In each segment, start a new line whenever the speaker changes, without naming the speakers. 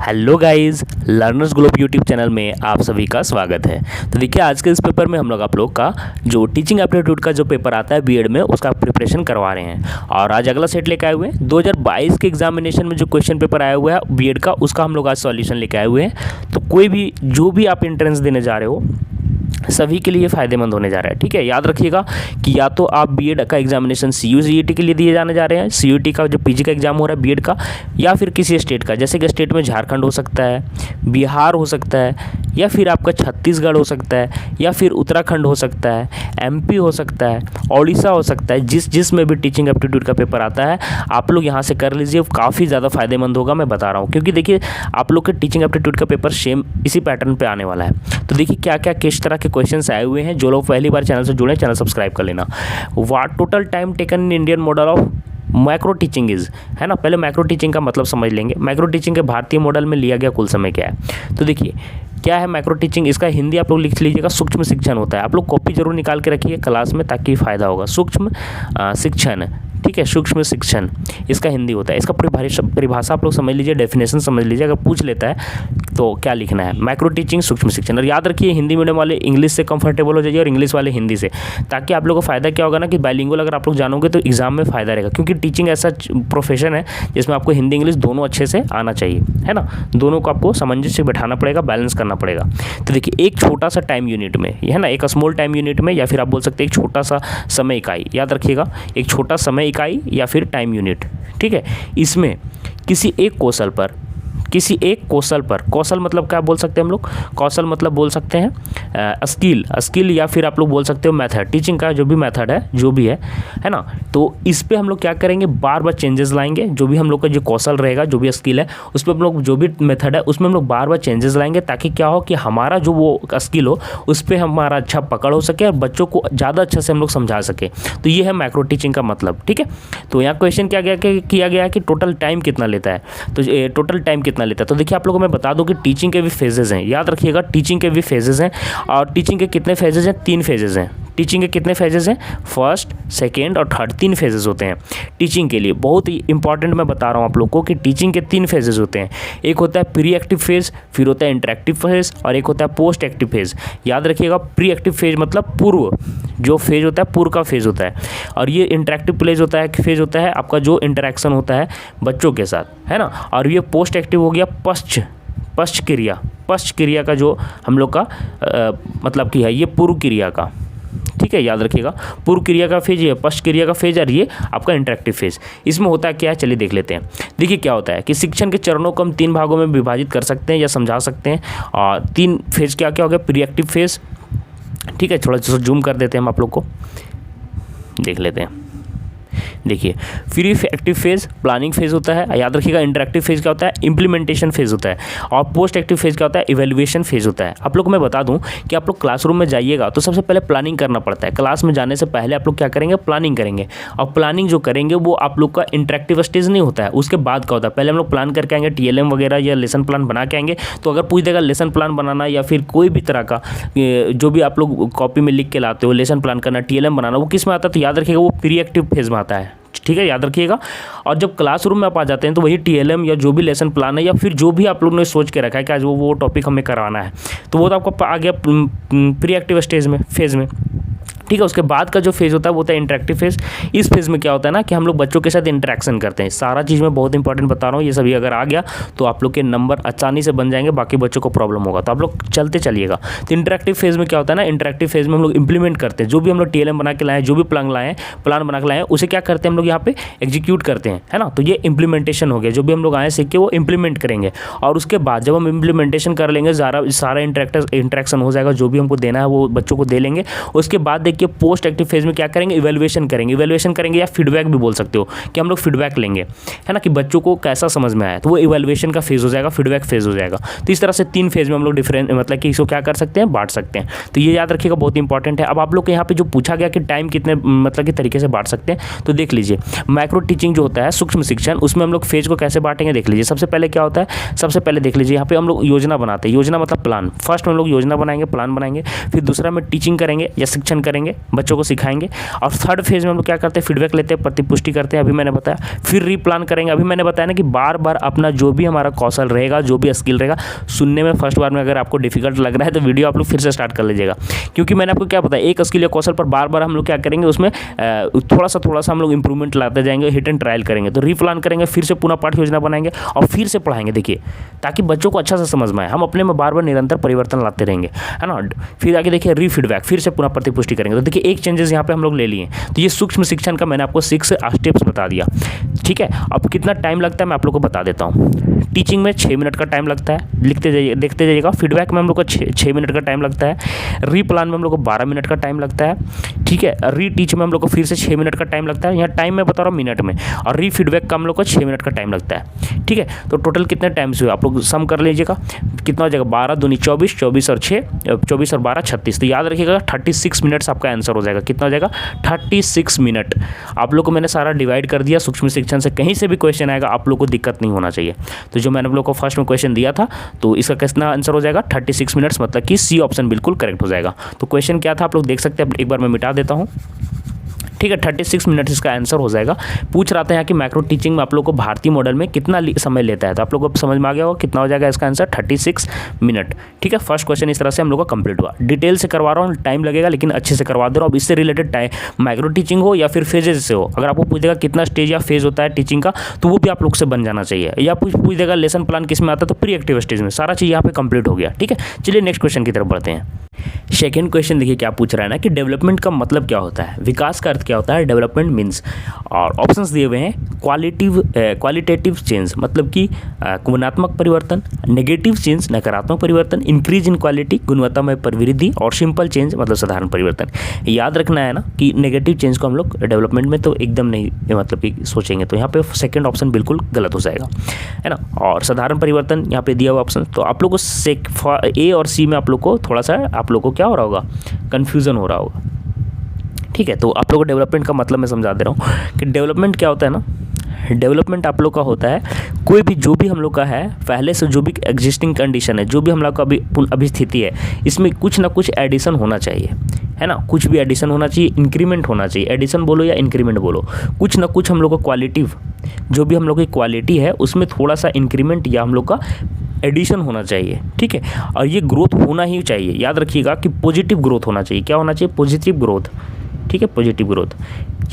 Hello guys, learners globe YouTube channel में आप सभी का स्वागत है। तो देखिए, आज के इस पेपर में हम लोग आप लोग का जो टीचिंग एप्टीट्यूड का जो पेपर आता है बीएड में, उसका प्रिपरेशन करवा रहे हैं। और आज अगला सेट लेके आए हुए हैं 2022 के एग्जामिनेशन में जो क्वेश्चन पेपर आया हुआ है बीएड का, उसका हम लोग आज सॉल्यूशन लेके आए हुए हैं। तो कोई भी जो भी आप एंट्रेंस देने जा रहे हो सभी के लिए फ़ायदेमंद होने जा रहा है। ठीक है, याद रखिएगा कि या तो आप बीएड का एग्जामिनेशन CU/CET के लिए दिए जाने जा रहे हैं, CUT का जो पीजी का एग्जाम हो रहा है बीएड का, या फिर किसी स्टेट का, जैसे कि स्टेट में झारखंड हो सकता है, बिहार हो सकता है, या फिर आपका छत्तीसगढ़ हो सकता है, या फिर उत्तराखंड हो सकता है, MP हो सकता है, उड़ीसा हो सकता है। जिसमें भी टीचिंग एप्टीट्यूड का पेपर आता है आप लोग यहाँ से कर लीजिए, काफ़ी ज़्यादा फ़ायदेमंद होगा, मैं बता रहा हूँ। क्योंकि देखिए, आप लोग के टीचिंग एप्टीट्यूड का पेपर सेम इसी पैटर्न पे आने वाला है। तो देखिए क्या क्या किस तरह के क्वेश्चंस आए हुए हैं। जो लोग पहली बार चैनल से जुड़े, चैनल सब्सक्राइब कर लेना। What total time taken in Indian model of micro teaching is, है ना। पहले माइक्रो टीचिंग का मतलब समझ लेंगे। माइक्रो टीचिंग के भारतीय मॉडल में लिया गया कुल समय क्या है। तो देखिए क्या है माइक्रो टीचिंग, इसका हिंदी आप लोग लिख लीजिएगा, सूक्ष्म शिक्षण होता है। आप लोग कॉपी जरूर निकाल के रखिए क्लास में, ताकि फ़ायदा होगा। सूक्ष्म शिक्षण, ठीक है, सूक्ष्म शिक्षण इसका हिंदी होता है। इसका परिभाषा आप लोग समझ लीजिए, डेफिनेशन समझ लीजिए। अगर पूछ लेता है तो क्या लिखना है, माइक्रो टीचिंग सूक्ष्म शिक्षण। और याद रखिए, हिंदी मीडियम वाले इंग्लिश से कंफर्टेबल हो जाइए और इंग्लिश वाले हिंदी से, ताकि आप लोगों को फ़ायदा क्या होगा ना कि बाइलिंगुअल अगर आप लोग जानोगे तो एग्जाम में फ़ायदा रहेगा। क्योंकि टीचिंग ऐसा प्रोफेशन है जिसमें आपको हिंदी इंग्लिश दोनों अच्छे से आना चाहिए, है ना। दोनों को आपको सामंजस्य से बैठाना पड़ेगा, बैलेंस करना पड़ेगा। तो देखिए, एक छोटा सा टाइम यूनिट में, है ना, एक स्मॉल टाइम यूनिट में, या फिर आप बोल सकते हैं एक छोटा सा समय इकाई। याद रखिएगा, एक छोटा समय इकाई या फिर टाइम यूनिट, ठीक है। इसमें किसी एक कौशल पर, कौशल मतलब क्या बोल सकते हैं हम लोग, कौशल मतलब बोल सकते हैं स्किल, या फिर आप लोग बोल सकते हो मेथड। टीचिंग का जो भी मेथड है, जो भी है ना, तो इस पे हम लोग क्या करेंगे, बार बार चेंजेस लाएंगे। जो भी हम लोग का जो कौशल रहेगा, जो भी स्किल है, उस पर हम लोग जो भी मेथड है उसमें हम लोग बार बार चेंजेस लाएंगे, ताकि क्या हो कि हमारा जो वो स्किल हो उस पर हमारा अच्छा पकड़ हो सके और बच्चों को ज़्यादा अच्छे से हम लोग समझा सके। तो ये है माइक्रो टीचिंग का मतलब, ठीक है। तो यहाँ क्वेश्चन किया गया है कि टोटल टाइम कितना लेता है। तो टोटल टाइम कितना लेता है, तो देखिए आप लोगों को मैं बता दूं कि टीचिंग के भी फेजेस हैं। याद रखिएगा, टीचिंग के भी फेजेस हैं। और टीचिंग के कितने फेजेस हैं, 3 फेजेस हैं। टीचिंग के कितने फेजेस हैं, फर्स्ट, सेकेंड और थर्ड, 3 फेजेस होते हैं टीचिंग के लिए। बहुत ही इंपॉर्टेंट मैं बता रहा हूँ आप लोग को कि टीचिंग के 3 फेजेस होते हैं। एक होता है प्री एक्टिव फेज, फिर होता है इंटरेक्टिव फेज, और एक होता है पोस्ट एक्टिव फेज। याद रखिएगा, प्री एक्टिव फेज मतलब पूर्व जो फेज होता है, पूर्व का फेज होता है। और ये इंटरेक्टिव फेज होता है आपका जो इंटरेक्शन होता है बच्चों के साथ, है ना। और ये पोस्ट एक्टिव हो गया पश्च क्रिया का जो हम लोग का मतलब कि है ये पूर्व क्रिया का, ठीक है। याद रखिएगा, पूर्व क्रिया का फेज, ये पश्च क्रिया का फेज, और ये आपका इंटरेक्टिव फेज। इसमें होता है क्या है, चलिए देख लेते हैं। देखिए क्या होता है कि शिक्षण के चरणों को हम 3 भागों में विभाजित कर सकते हैं या समझा सकते हैं। और 3 फेज क्या क्या हो गया, प्री एक्टिव फेज, ठीक है। थोड़ा सा जूम कर देते हैं, हम आप लोग को देख लेते हैं। देखिए, pre active phase planning phase होता है। याद रखिएगा, इंटरेक्टिव फेज क्या होता है, इंप्लीमेंटेशन फेज होता है। और पोस्ट एक्टिव फेज क्या होता है, इवैल्यूएशन फेज होता है। आप लोग को मैं बता दूं कि आप लोग क्लासरूम में जाइएगा तो सबसे पहले प्लानिंग करना पड़ता है। क्लास में जाने से पहले आप लोग क्या करेंगे, प्लानिंग करेंगे। और प्लानिंग जो करेंगे वो आप लोग का इंटरेक्टिव स्टेज नहीं होता है, उसके बाद का होता है। पहले हम लोग प्लान करके आएंगे, TLM वगैरह या लेसन प्लान बना के आएंगे। तो अगर पूछ देगा लेसन प्लान बनाना या फिर कोई भी तरह का जो भी आप लोग कॉपी में लिख के लाते हो, लेसन प्लान करना, TLM बनाना, वो किस में आता है, तो याद रखिएगा वो प्री एक्टिव फेज में आता है, ठीक है। याद रखिएगा। और जब क्लासरूम में आप आ जाते हैं तो वही TLM या जो भी लेसन प्लान है, या फिर जो भी आप लोगों ने सोच के रखा है कि आज वो टॉपिक हमें कराना है, तो वो तो आपको आ गया प्री एक्टिव फेज में, ठीक है। उसके बाद का जो फेज़ होता है वो होता है इंटरेक्टिव फेज़। इस फेज़ में क्या होता है ना कि हम लोग बच्चों के साथ इंटरेक्शन करते हैं। सारा चीज़ मैं बहुत इंपॉर्टेंट बता रहा हूँ, ये सभी अगर आ गया तो आप लोग के नंबर आसानी से बन जाएंगे, बाकी बच्चों को प्रॉब्लम होगा। तो आप लोग चलते चलिएगा। तो इंटरेक्टिव फेज़ में क्या होता है ना, इंटरेक्टिव फेज़ में हम लोग इंप्लीमेंट करते हैं। जो भी हम लोग TLM बना के लाएँ, जो भी प्लान बना के लाएँ, उसे क्या करते हैं हम लोग यहाँ पे एग्जीक्यूट करते हैं, है ना। तो ये इंप्लीमेंटेशन हो गया। जो भी हम लोग आए सीख के वो इंप्लीमेंट करेंगे। और उसके बाद जब हम इंप्लीमेंटेशन कर लेंगे, सारा इंटरेक्शन हो जाएगा, जो भी हमको देना है वो बच्चों को दे लेंगे। उसके बाद देखिए पोस्ट एक्टिव फेज में क्या करेंगे, इवैल्यूएशन करेंगे या फीडबैक भी बोल सकते हो कि हम लोग फीडबैक लेंगे, है ना, कि बच्चों को कैसा समझ में आया। तो वो इवैल्यूएशन का फेज हो जाएगा, फीडबैक फेज हो जाएगा। तो इस तरह से 3 फेज में हम लोग डिफरेंट मतलब कि इसको क्या कर सकते हैं, बांट सकते हैं। तो ये याद रखिएगा, बहुत इंपॉर्टेंट है। अब आप लोग के यहाँ पे जो पूछा गया कि टाइम कितने मतलब कि तरीके से बांट सकते हैं, तो देख लीजिए। माइक्रो टीचिंग जो होता है, सूक्ष्म शिक्षण, उसमें हम लोग फेज को कैसे बांटेंगे देख लीजिए। सबसे पहले क्या होता है, सबसे पहले देख लीजिए यहाँ पे हम लोग योजना बनाते हैं। योजना मतलब प्लान। फर्स्ट में हम लोग योजना बनाएंगे, प्लान बनाएंगे। फिर दूसरा में टीचिंग करेंगे या शिक्षण करेंगे, करेंगे, बच्चों को सिखाएंगे। और थर्ड फेज में हम लोग क्या करते हैं, फीडबैक लेते हैं, प्रतिपुष्टि करते हैं, अभी मैंने बताया। फिर रीप्लान करेंगे, अभी मैंने बताया ना कि बार बार अपना जो भी हमारा कौशल रहेगा, जो भी स्किल रहेगा, सुनने में फर्स्ट बार में अगर आपको डिफिकल्ट लग रहा है तो वीडियो आप लोग फिर से स्टार्ट कर लीजिएगा, क्योंकि मैंने आपको क्या बताया, एक स्किल या कौशल पर बार बार हम लोग क्या करेंगे, उसमें थोड़ा सा हम लोग इंप्रूवमेंट लाते जाएंगे, हिट एंड ट्रायल करेंगे। तो रीप्लान करेंगे, फिर से पुनः पाठ योजना बनाएंगे और फिर से पढ़ाएंगे, देखिए, ताकि बच्चों को अच्छा से समझ में आए। हम अपने में बार बार निरंतर परिवर्तन लाते रहेंगे, है ना। फिर आगे देखिए रीफीडबैक, फिर से पुनः प्रतिपुष्टि करेंगे। तो देखिए एक चेंजेस यहाँ पे हम लोग ले लिए। तो ये सूक्ष्म शिक्षण का मैंने आपको 6 स्टेप्स बता दिया, ठीक है। अब कितना टाइम लगता है मैं आप लोग को बता देता हूँ। टीचिंग में 6 मिनट का टाइम लगता है, लिखते जाइए, देखते जाइएगा। फीडबैक में हम लोग को 6 मिनट का टाइम लगता है। रीप्लान में हम लोग को 12 मिनट का टाइम लगता है, ठीक है। रीटीच में हम लोग को फिर से 6 मिनट का टाइम लगता है, यहाँ टाइम मैं बता रहा हूँ मिनट में। और रीफीडबैक का हम लोग को 6 मिनट का टाइम लगता है, ठीक है। तो टोटल कितने टाइम्स हुए आप लोग सम कर लीजिएगा, कितना हो जाएगा, 12 दूनी 24, 24 और 6, 24 और 12 36। तो याद रखिएगा 36 मिनट्स आपका आंसर हो जाएगा। कितना हो जाएगा, 36 मिनट। आप लोग को मैंने सारा डिवाइड कर दिया सूक्ष्म शिक्षण से, कहीं से भी क्वेश्चन आएगा आप लोग को दिक्कत नहीं होना चाहिए। तो जो मैंने आप लोग को फर्स्ट में क्वेश्चन दिया था, तो इसका कितना आंसर हो जाएगा, 36 मिनट्स, मतलब कि सी ऑप्शन बिल्कुल करेक्ट हो जाएगा। तो क्वेश्चन क्या था आप लोग देख सकते हैं, एक बार मैं मिटा देता हूँ, ठीक है। 36 मिनट इसका आंसर हो जाएगा। पूछ रहा था यहाँ कि माइक्रो टीचिंग में आप लोग को भारतीय मॉडल में कितना समय लेता है, तो आप लोग को समझ में आ गया होगा कितना हो जाएगा इसका आंसर, 36 मिनट, ठीक है। फर्स्ट क्वेश्चन इस तरह से हम लोग का कंप्लीट हुआ। डिटेल से करवा रहा हूँ, टाइम लगेगा लेकिन अच्छे से करवा दे रहा हूँ। अब इससे रिलेटेड टाइम माइक्रो टीचिंग हो या फिर फेजेज से हो, अगर आपको पूछ देगा कितना स्टेज या फेज होता है टीचिंग का, तो वो भी आप लोग से बन जाना चाहिए। या पूछ देगा लेसन प्लान किस में आता है, तो प्री एक्टिव स्टेज में, सारा चीज़ यहाँ पे कंप्लीट हो गया, ठीक है। चलिए नेक्स्ट क्वेश्चन की तरफ बढ़ते हैं। सेकेंड क्वेश्चन देखिए क्या पूछ रहा है ना कि डेवलपमेंट का मतलब क्या होता है, विकास का अर्थ क्या होता है, डेवलपमेंट मीन्स। और ऑप्शंस दिए हुए हैं, क्वालिटेटिव चेंज मतलब कि गुणात्मक परिवर्तन, नेगेटिव चेंज नकारात्मक परिवर्तन, इंक्रीज इन क्वालिटी गुणवत्ता में वृद्धि, और सिंपल चेंज मतलब साधारण परिवर्तन। याद रखना है ना कि नेगेटिव चेंज को हम लोग डेवलपमेंट में तो एकदम नहीं मतलब कि सोचेंगे, तो यहाँ पे सेकंड ऑप्शन बिल्कुल गलत हो जाएगा, है ना। और साधारण परिवर्तन यहाँ पे दिया हुआ ऑप्शन, तो आप लोग को ए और सी में आप लोग को थोड़ा सा आप लोग को क्या हो रहा होगा, कन्फ्यूज़न हो रहा होगा, ठीक है। तो आप लोग को डेवलपमेंट का मतलब मैं समझा दे रहा हूँ कि डेवलपमेंट क्या होता है ना, डेवलपमेंट आप लोग का होता है कोई भी जो भी हम लोग का है पहले से जो भी एग्जिस्टिंग कंडीशन है, जो भी हम लोग का अभी स्थिति है, इसमें कुछ ना कुछ एडिशन होना चाहिए, है ना। कुछ भी एडिशन होना चाहिए, इंक्रीमेंट होना चाहिए, एडिशन बोलो या इंक्रीमेंट बोलो, कुछ ना कुछ हम लोग का क्वालिटिव जो भी हम लोग की क्वालिटी है उसमें थोड़ा सा इंक्रीमेंट या हम लोग का एडिशन होना चाहिए, ठीक है। और ये ग्रोथ होना ही चाहिए, याद रखिएगा कि पॉजिटिव ग्रोथ होना चाहिए। क्या होना चाहिए, पॉजिटिव ग्रोथ, ठीक है, पॉजिटिव ग्रोथ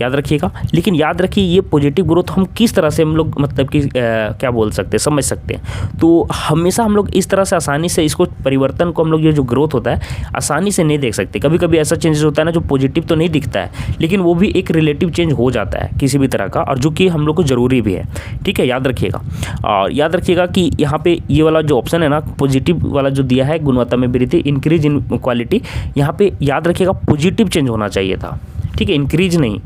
याद रखिएगा। लेकिन याद रखिए ये पॉजिटिव ग्रोथ हम किस तरह से हम लोग मतलब कि क्या बोल सकते हैं, समझ सकते हैं। तो हमेशा हम लोग इस तरह से आसानी से इसको परिवर्तन को हम लोग ये जो ग्रोथ होता है आसानी से नहीं देख सकते। कभी कभी ऐसा चेंजेस होता है ना जो पॉजिटिव तो नहीं दिखता है, लेकिन वो भी एक रिलेटिव चेंज हो जाता है किसी भी तरह का, और जो कि हम लोग को ज़रूरी भी है, ठीक है, याद रखिएगा। और याद रखिएगा कि यहाँ पे ये वाला जो ऑप्शन है ना पॉजिटिव वाला जो दिया है, गुणवत्ता में वृद्धि, इंक्रीज इन क्वालिटी, यहाँ पे याद रखिएगा पॉजिटिव चेंज होना चाहिए था, ठीक है, इंक्रीज नहीं,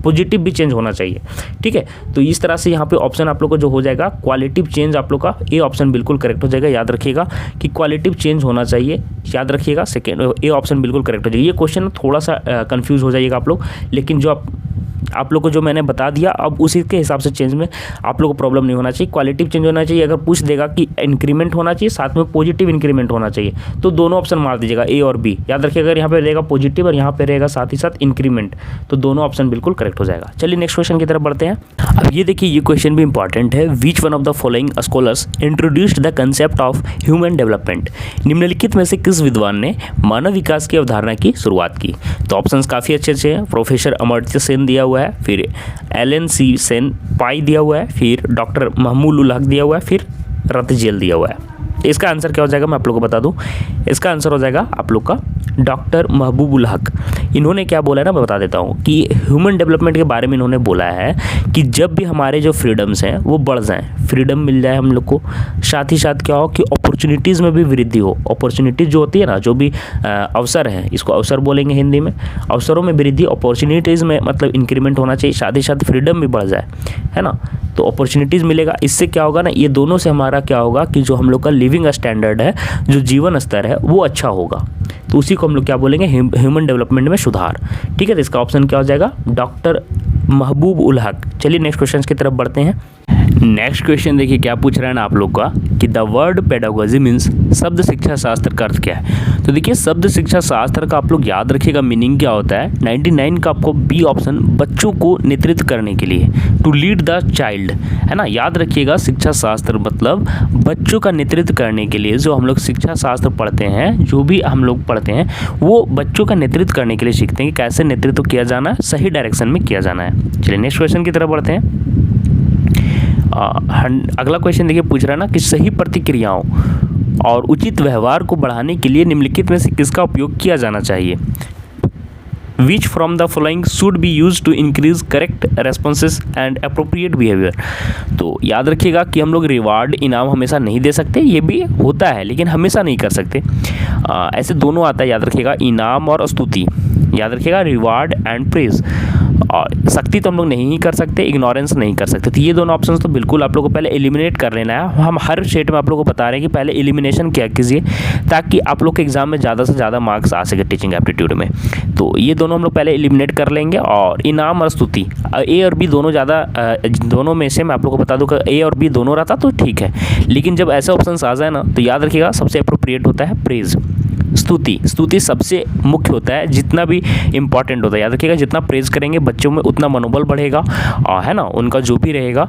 पॉजिटिव भी चेंज होना चाहिए, ठीक है। तो इस तरह से यहाँ पे ऑप्शन आप लोग को जो हो जाएगा क्वालिटिव चेंज, आप लोग का ए ऑप्शन बिल्कुल करेक्ट हो जाएगा। याद रखिएगा कि क्वालिटिव चेंज होना चाहिए, याद रखिएगा, सेकेंड ए ऑप्शन बिल्कुल करेक्ट हो जाएगा। ये क्वेश्चन थोड़ा सा कंफ्यूज हो जाइएगा आप लोग, लेकिन जो आप लोग को जो मैंने बता दिया अब उसी के हिसाब से चेंज में आप लोग को प्रॉब्लम नहीं होना चाहिए। क्वालिटिव चेंज होना चाहिए, अगर पूछ देगा कि इंक्रीमेंट होना चाहिए साथ में पॉजिटिव इंक्रीमेंट होना चाहिए, तो दोनों ऑप्शन मार दीजिएगा ए और बी। याद रखिएगा अगर यहाँ पे रहेगा पॉजिटिव और यहाँ पे रहेगा साथ ही साथ इंक्रीमेंट, तो दोनों ऑप्शन बिल्कुल करेक्ट हो जाएगा। चलिए नेक्स्ट क्वेश्चन की तरफ बढ़ते हैं। अब ये देखिए ये क्वेश्चन भी इंपॉर्टेंट है। Which one of the following scholars introduced the concept of human development, निम्नलिखित में से किस विद्वान ने मानव विकास की अवधारणा की शुरुआत की। तो ऑप्शंस काफ़ी अच्छे हैं। प्रोफेसर अमर्त्य सेन दिया हुआ है, फिर एलन सी सेन पाई दिया हुआ है, फिर डॉक्टर महमूद उल हक दिया हुआ है, फिर रतजेल दिया हुआ है। इसका आंसर क्या हो जाएगा मैं आप लोगों को बता दूं, इसका आंसर हो जाएगा आप लोग का डॉक्टर महबूब उल हक। इन्होंने क्या बोला है ना मैं बता देता हूँ कि ह्यूमन डेवलपमेंट के बारे में इन्होंने बोला है कि जब भी हमारे जो फ्रीडम्स हैं वो बढ़ जाएं, फ्रीडम मिल जाए हम लोग को, साथ ही साथ क्या हो कि अपॉर्चुनिटीज़ में भी वृद्धि हो। अपॉर्चुनिटीज़ जो होती है ना, जो भी अवसर है, इसको अवसर बोलेंगे हिंदी में, अवसरों में वृद्धि, अपॉर्चुनिटीज़ में मतलब इंक्रीमेंट होना चाहिए, साथ ही साथ फ्रीडम भी बढ़ जाए, है ना। तो अपॉर्चुनिटीज़ मिलेगा, इससे क्या होगा ना, ये दोनों से हमारा क्या होगा कि जो हम लोग का लिविंग स्टैंडर्ड है, जो जीवन स्तर है वो अच्छा होगा। तो उसी को हम लोग क्या बोलेंगे, ह्यूमन डेवलपमेंट में सुधार। ठीक है, तो इसका ऑप्शन क्या हो जाएगा, डॉक्टर महबूब उल हक। चलिए नेक्स्ट क्वेश्चन की तरफ बढ़ते हैं। नेक्स्ट क्वेश्चन देखिए क्या पूछ रहा है ना आप लोग का कि द वर्ड पेडागोजी मीन्स शब्द शिक्षा शास्त्र का अर्थ क्या है। तो देखिए शब्द शिक्षा शास्त्र का आप लोग याद रखिएगा मीनिंग क्या होता है। 99 का आपको बी ऑप्शन बच्चों को नेतृत्व करने के लिए, टू लीड द चाइल्ड, है ना। याद रखिएगा शिक्षा शास्त्र मतलब बच्चों का नेतृत्व करने के लिए। जो हम लोग शिक्षा शास्त्र पढ़ते हैं, जो भी हम लोग पढ़ते हैं वो बच्चों का नेतृत्व करने के लिए सीखते हैं कि कैसे नेतृत्व किया जाना है, सही डायरेक्शन में किया जाना है। चलिए नेक्स्ट क्वेश्चन की तरफ बढ़ते हैं। अगला क्वेश्चन देखिए पूछ रहा है ना कि सही प्रतिक्रियाओं और उचित व्यवहार को बढ़ाने के लिए निम्नलिखित में से किसका उपयोग किया जाना चाहिए। Which from the following should be used to increase correct responses and appropriate behavior। तो याद रखिएगा कि हम लोग रिवार्ड इनाम हमेशा नहीं दे सकते, ये भी होता है लेकिन हमेशा नहीं कर सकते। ऐसे दोनों आता है, याद रखिएगा इनाम और स्तुति, याद रखिएगा रिवार्ड एंड प्रेज। और सख्ती तो हम लोग नहीं कर सकते, इग्नोरेंस नहीं कर सकते। तो ये दोनों ऑप्शंस तो बिल्कुल आप लोगों को पहले एलिमिनेट कर लेना है। हम हर स्टेट में आप लोगों को बता रहे हैं कि पहले एलिमिनेशन क्या कीजिए ताकि आप लोग के एग्जाम में ज़्यादा से ज़्यादा मार्क्स आ सके टीचिंग एप्टीट्यूड में। तो ये दोनों हम लोग पहले एलिमिनेट कर लेंगे। और इनाम और स्तुति, ए और बी दोनों ज़्यादा, दोनों में से मैं आप लोगों को बता दूँ कि ए और बी दोनों रहता तो ठीक है, लेकिन जब ऐसे ऑप्शन आ जाए ना तो याद रखिएगा सबसे अप्रोप्रिएट होता है प्रेज। स्तुति सबसे मुख्य होता है, जितना भी इम्पॉर्टेंट होता है। याद रखिएगा जितना प्रेज करेंगे बच्चों में उतना मनोबल बढ़ेगा, और है ना उनका जो भी रहेगा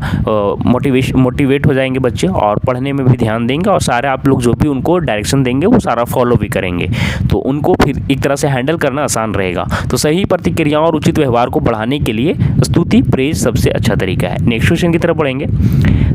मोटिवेट हो जाएंगे बच्चे और पढ़ने में भी ध्यान देंगे, और सारे आप लोग जो भी उनको डायरेक्शन देंगे वो सारा फॉलो भी करेंगे, तो उनको फिर एक तरह से हैंडल करना आसान रहेगा। तो सही प्रतिक्रियाओं और उचित व्यवहार को बढ़ाने के लिए स्तुति प्रेज सबसे अच्छा तरीका है। नेक्स्ट क्वेश्चन की तरफ बढ़ेंगे।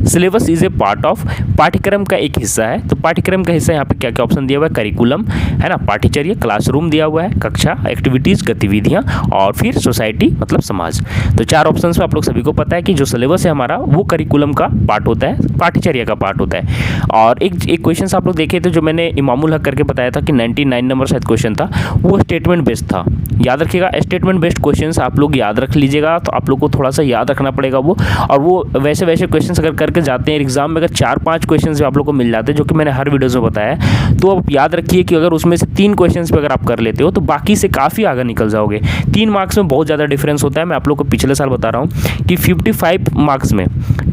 Syllabus is a part of, पाठ्यक्रम का एक हिस्सा है। तो पाठ्यक्रम का हिस्सा यहाँ पे क्या क्या ऑप्शन दिया हुआ है, करिकुलम है ना, पाठ्यचर्या क्लासरूम दिया हुआ है, कक्षा एक्टिविटीज़ गतिविधियाँ, और फिर सोसाइटी मतलब समाज। तो चार ऑप्शंस में आप लोग सभी को पता है कि जो सिलेबस है हमारा वो करिकुलम का पार्ट होता है, पाठ्यचर्या का पार्ट होता है। और एक क्वेश्चन आप लोग देखे थे जो मैंने इमामुल हक करके बताया था कि 99 नंबर शायद क्वेश्चन था, वो स्टेटमेंट बेस्ड था। याद रखिएगा स्टेटमेंट बेस्ड क्वेश्चन आप लोग याद रख लीजिएगा, तो आप लोग को थोड़ा सा याद रखना पड़ेगा वो। और वो वैसे क्वेश्चन अगर करके जाते हैं एग्जाम में, अगर 4-5 क्वेश्चन आप लोग को मिल जाते हैं जो कि मैंने हर वीडियोज़ में बताया है, तो आप याद रखिए कि अगर उसमें से 3 क्वेश्चन पे अगर आप कर लेते हो तो बाकी से काफ़ी आगे निकल जाओगे। 3 मार्क्स में बहुत ज़्यादा डिफरेंस होता है। मैं आप लोग को पिछले साल बता रहा हूँ कि 55 मार्क्स में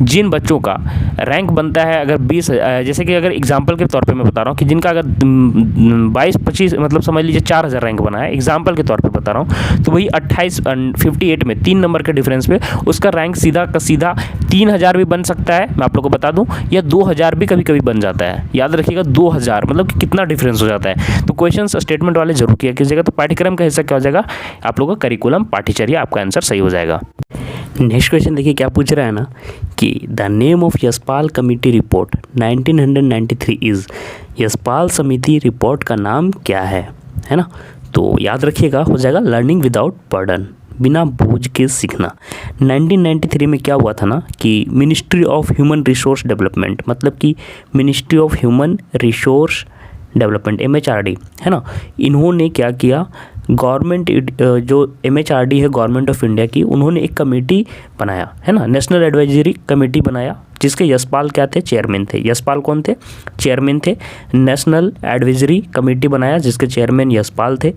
जिन बच्चों का रैंक बनता है अगर 20, जैसे कि अगर एग्जाम्पल के तौर पे मैं बता रहा हूँ कि जिनका अगर 22-25 मतलब समझ लीजिए 4000 रैंक बना है, एग्जाम्पल के तौर पे बता रहा हूँ, तो वही 58 में 3 नंबर के डिफरेंस पे उसका रैंक सीधा का सीधा 3000 भी बन सकता है, मैं आप लोग को बता दूं, या 2000 भी कभी कभी बन जाता है। याद रखिएगा 2000 मतलब कि कितना डिफरेंस हो जाता है। तो क्वेश्चन स्टेटमेंट वाले जरूर किया कीजिएगा। तो पाठ्यक्रम का हिस्सा क्या हो जाएगा आप लोगों का, करिकुलम पाठ्यचर्या, आपका आंसर सही हो जाएगा। नेक्स्ट क्वेश्चन देखिए क्या पूछ रहा है ना कि the name of Yashpal committee report 1993 is, Yashpal समिति रिपोर्ट का नाम क्या है ना। तो याद रखिएगा हो जाएगा लर्निंग विदाउट बर्डन, बिना बोझ के सीखना। 1993 में क्या हुआ था ना कि ministry of human resource development, मतलब कि ministry of human resource development MHRD है ना, इन्होंने क्या किया, गवर्नमेंट जो MHRD है गवर्नमेंट ऑफ इंडिया की, उन्होंने एक कमेटी बनाया है ना, नेशनल एडवाइजरी कमेटी बनाया, जिसके यशपाल क्या थे, चेयरमैन थे। यशपाल कौन थे, चेयरमैन थे। नेशनल एडवाइजरी कमेटी बनाया जिसके चेयरमैन यशपाल थे।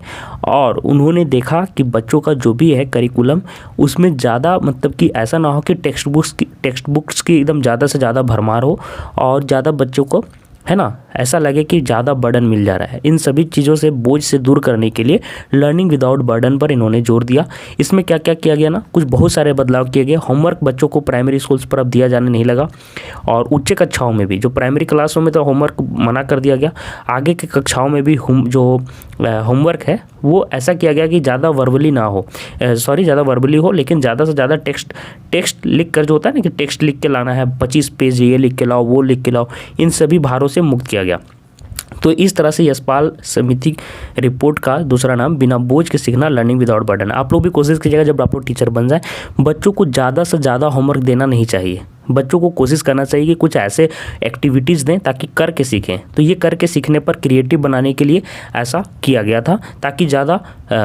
और उन्होंने देखा कि बच्चों का जो भी है करिकुलम उसमें ज़्यादा मतलब कि ऐसा ना हो कि टेक्स्ट बुक्स की एकदम ज़्यादा से ज़्यादा भरमार हो और ज़्यादा बच्चों को है ना ऐसा लगे कि ज़्यादा बर्डन मिल जा रहा है। इन सभी चीज़ों से बोझ से दूर करने के लिए लर्निंग विदाउट बर्डन पर इन्होंने जोर दिया। इसमें क्या क्या किया गया ना, कुछ बहुत सारे बदलाव किए गए। होमवर्क बच्चों को प्राइमरी स्कूल्स पर अब दिया जाने नहीं लगा, और उच्च कक्षाओं में भी, जो प्राइमरी क्लासों में तो होमवर्क मना कर दिया गया, आगे के कक्षाओं में भी जो होमवर्क है वो ऐसा किया गया कि ज़्यादा वर्बली ना हो, ज़्यादा वर्बली हो, लेकिन ज़्यादा से ज़्यादा टेक्स्ट लिख कर, जो होता है ना कि टेक्स्ट लिख के लाना है, 25 पेज ये लिख के लाओ, वो लिख के लाओ, इन सभी भारों से मुक्त किया गया। तो इस तरह से यशपाल समिति रिपोर्ट का दूसरा नाम बिना बोझ के सीखना, लर्निंग विदाउट बर्डन। आप लोग भी कोशिश कीजिएगा जब आप लोग टीचर बन जाए, बच्चों को ज़्यादा से ज़्यादा होमवर्क देना नहीं चाहिए। बच्चों को कोशिश करना चाहिए कि कुछ ऐसे एक्टिविटीज़ दें ताकि करके सीखें। तो ये करके सीखने पर क्रिएटिव बनाने के लिए ऐसा किया गया था, ताकि ज़्यादा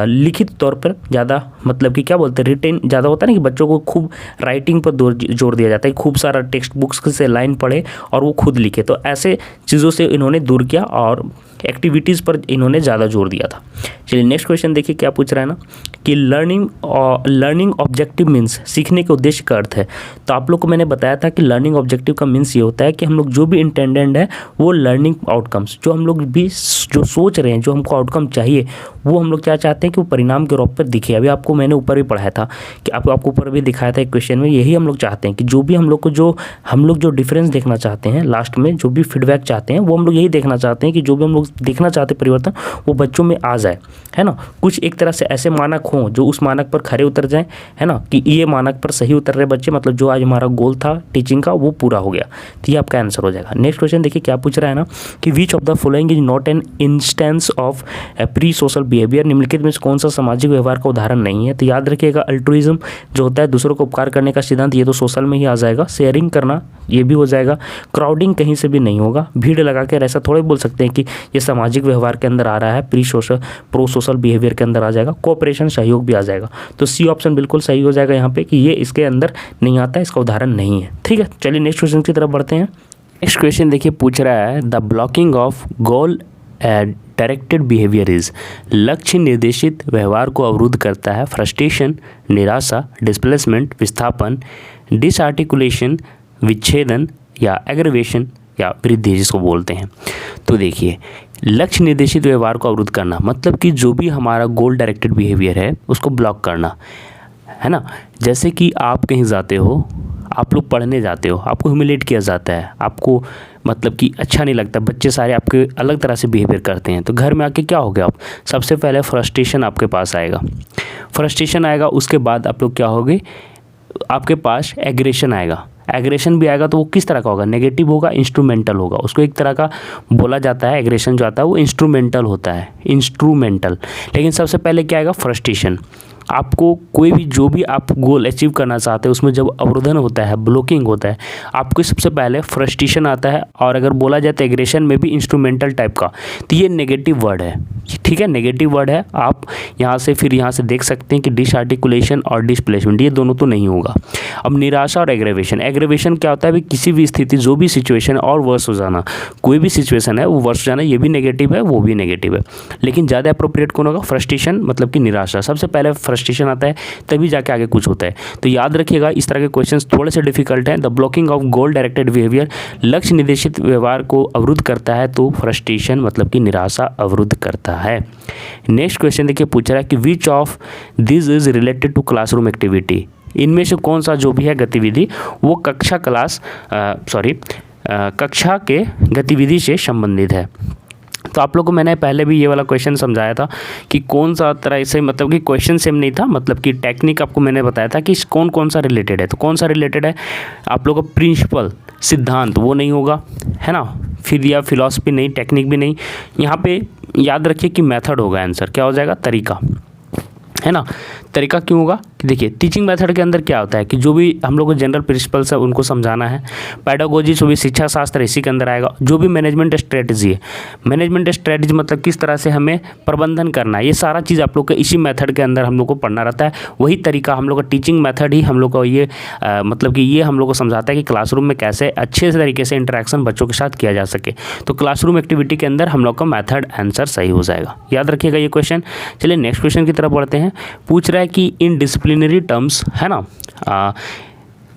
लिखित तौर पर ज़्यादा मतलब कि क्या बोलते हैं रिटेन ज़्यादा होता है ना, कि बच्चों को खूब राइटिंग पर जोर दिया जाता है, खूब सारा टेक्स्ट बुक्स से लाइन पढ़े और वो खुद लिखे। तो ऐसे चीज़ों से इन्होंने दूर किया और एक्टिविटीज़ पर इन्होंने ज़्यादा जोर दिया था। चलिए नेक्स्ट क्वेश्चन देखिए क्या पूछ रहा है ना कि लर्निंग ऑब्जेक्टिव मीन्स सीखने के उद्देश्य का अर्थ है। तो आप लोग को मैंने बताया था कि लर्निंग ऑब्जेक्टिव का मीन्स ये होता है कि हम लोग जो भी इंटेंडेड है वो लर्निंग आउटकम्स जो हम लोग भी जो सोच रहे हैं, जो हमको आउटकम चाहिए, वो हम लोग क्या चाहते हैं कि वो परिणाम के रूप पर दिखे। अभी आपको मैंने ऊपर भी पढ़ाया था कि आपको ऊपर भी दिखाया था एक क्वेश्चन में, यही हम लोग चाहते हैं कि जो भी हम लोग जो डिफरेंस देखना चाहते हैं लास्ट में, जो भी फीडबैक चाहते हैं, वो हम लोग यही देखना चाहते हैं कि जो भी हम लोग देखना चाहते हैं परिवर्तन वो बच्चों में आ जाए, है ना। कुछ एक तरह से ऐसे मानक हों जो उस मानक पर खरे उतर जाएं, है ना, कि ये मानक पर सही उतर रहे बच्चे, मतलब जो आज हमारा गोल था टीचिंग का वो पूरा हो गया। तो ये आपका आंसर हो जाएगा। नेक्स्ट क्वेश्चन देखिए क्या पूछ रहा है ना कि which of the following is not an instance of pre social behaviour. निम्नलिखित में कौन सा सामाजिक व्यवहार का उदाहरण नहीं है। तो याद रखिएगा अल्ट्रुइज्म जो होता है दूसरों को उपकार करने का सिद्धांत, ये तो सोशल में ही आ जाएगा। शेयरिंग करना ये भी हो जाएगा। क्राउडिंग कहीं से भी नहीं होगा। भीड़ लगा कर ऐसा थोड़े बोल सकते हैं कि ये सामाजिक व्यवहार के अंदर आ रहा है, प्रो सोशल बिहेवियर के अंदर आ जाएगा। कोऑपरेशन सहयोग भी आ जाएगा। तो सी ऑप्शन बिल्कुल सही हो जाएगा यहाँ पे कि ये इसके अंदर नहीं आता है, इसका उदाहरण नहीं है। ठीक है, चलिए नेक्स्ट क्वेश्चन की तरफ बढ़ते हैं। नेक्स्ट क्वेश्चन देखिए पूछ रहा है the blocking of goal directed behaviour is. लक्ष्य निर्देशित व्यवहार को अवरुद्ध करता है। फ्रस्ट्रेशन, निराशा, डिस्प्लेसमेंट, विस्थापन, डिसआर्टिकुलेशन, विच्छेदन या एग्रीवेशन या वृद्धि जिसको बोलते हैं। तो देखिए लक्ष्य निर्देशित व्यवहार को अवरुद्ध करना मतलब कि जो भी हमारा गोल डायरेक्टेड बिहेवियर है उसको ब्लॉक करना, है ना। जैसे कि आप कहीं जाते हो, आप लोग पढ़ने जाते हो, आपको ह्यूमिलेट किया जाता है, आपको मतलब कि अच्छा नहीं लगता, बच्चे सारे आपके अलग तरह से बिहेवियर करते हैं। तो घर में आके क्या हो गया, आप सबसे पहले फ्रस्ट्रेशन आपके पास आएगा। फ्रस्ट्रेशन आएगा, उसके बाद आप लोग क्या होगे, आपके पास एग्रेशन आएगा। एग्रेशन भी आएगा तो वो किस तरह का होगा, नेगेटिव होगा, इंस्ट्रूमेंटल होगा। उसको एक तरह का बोला जाता है, एग्रेशन जो आता है वो इंस्ट्रूमेंटल होता है, इंस्ट्रूमेंटल। लेकिन सबसे पहले क्या आएगा, फ्रस्ट्रेशन। आपको कोई भी जो भी आप गोल अचीव करना चाहते हैं उसमें जब अवरोधन होता है, ब्लॉकिंग होता है, आपको सबसे पहले फ्रस्ट्रेशन आता है। और अगर बोला जाए तो एग्रेशन में भी इंस्ट्रूमेंटल टाइप का, तो ये नेगेटिव वर्ड है, ठीक है, नेगेटिव वर्ड है। आप यहाँ से देख सकते हैं कि डिसआर्टिकुलेशन और डिस्प्लेसमेंट ये दोनों तो नहीं होगा। अब निराशा और एग्रेवेशन, एग्रेवेशन क्या होता है, भी किसी भी स्थिति जो भी सिचुएशन और वर्स हो जाना, कोई भी सिचुएशन है वो वर्स हो जाना, ये भी नेगेटिव है, वो भी नेगेटिव है। लेकिन ज़्यादा अप्रोप्रिएट कौन होगा, फ्रस्ट्रेशन मतलब कि निराशा। सबसे पहले फ्रस्ट्रेशन आता है तभी जाके आगे कुछ होता है। तो याद रखिएगा इस तरह के क्वेश्चंस थोड़े से डिफिकल्ट हैं। The blocking of goal directed behaviour, लक्ष्य निर्देशित व्यवहार को अवरुद्ध करता है, तो फ्रस्ट्रेशन मतलब कि निराशा अवरुद्ध करता है। नेक्स्ट क्वेश्चन देखिए पूछ रहा है कि which of this is related to classroom activity. इनमें से कौन सा जो भी है गतिविधि वो कक्षा के गतिविधि से संबंधित है। तो आप लोगों को मैंने पहले भी ये वाला क्वेश्चन समझाया था कि कौन सा तरह से, मतलब कि क्वेश्चन सेम नहीं था, मतलब कि टेक्निक आपको मैंने बताया था कि कौन कौन सा रिलेटेड है। तो कौन सा रिलेटेड है, आप लोगों का प्रिंसिपल, सिद्धांत वो नहीं होगा, है ना, फिर या फिलॉसफी नहीं, टेक्निक भी नहीं। यहाँ पे याद रखिए कि मेथड होगा, आंसर क्या हो जाएगा, तरीका, है ना। तरीका क्यों होगा कि देखिए टीचिंग मेथड के अंदर क्या होता है कि जो भी हम लोग को जनरल प्रिंसिपल्स है उनको समझाना है। पैडागोजी जो भी शिक्षा शास्त्र इसी के अंदर आएगा। जो भी मैनेजमेंट स्ट्रेटजी है, मैनेजमेंट स्ट्रेटजी मतलब किस तरह से हमें प्रबंधन करना है, ये सारा चीज़ आप लोग को इसी मेथड के अंदर हम लोग को पढ़ना रहता है। वही तरीका हम लोग का टीचिंग मेथड ही हम लोग को ये मतलब कि ये हम लोग को समझाता है कि क्लासरूम में कैसे अच्छे तरीके से इंटरेक्शन बच्चों के साथ किया जा सके। तो क्लासरूम एक्टिविटी के अंदर हम लोग का मेथड आंसर सही हो जाएगा। याद रखिएगा ये क्वेश्चन। चलिए नेक्स्ट क्वेश्चन की तरफ बढ़ते हैं। पूछ रहा है कि इन डिसिप्लिनरी टर्म्स, है ना,